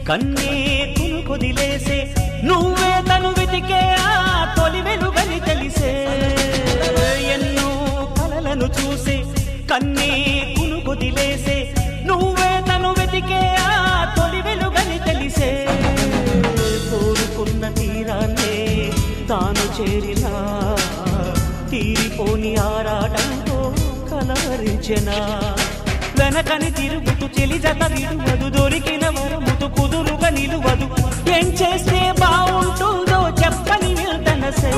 కన్నే కొదిలేసే నువ్వే తను వెతికే ఆ తొలి వెలుగని తెలిసే ఎన్నో కలలను చూసే కన్నే కొదిలేసే నువ్వే తను వెతికే ఆ తొలి వెలుగని తెలిసే కోరుకున్న తీరాన్నే తాను చేరినా తీరిపోని ఆరాటంతో కలవరించెనా వెనకని తిరుగుతూ చెలి జత విడువదు దొరికిన వరముతు కుదురుగా నిలువదు ఏం చేస్తే బాగుంటుందో చెప్పని వెళ్తనసే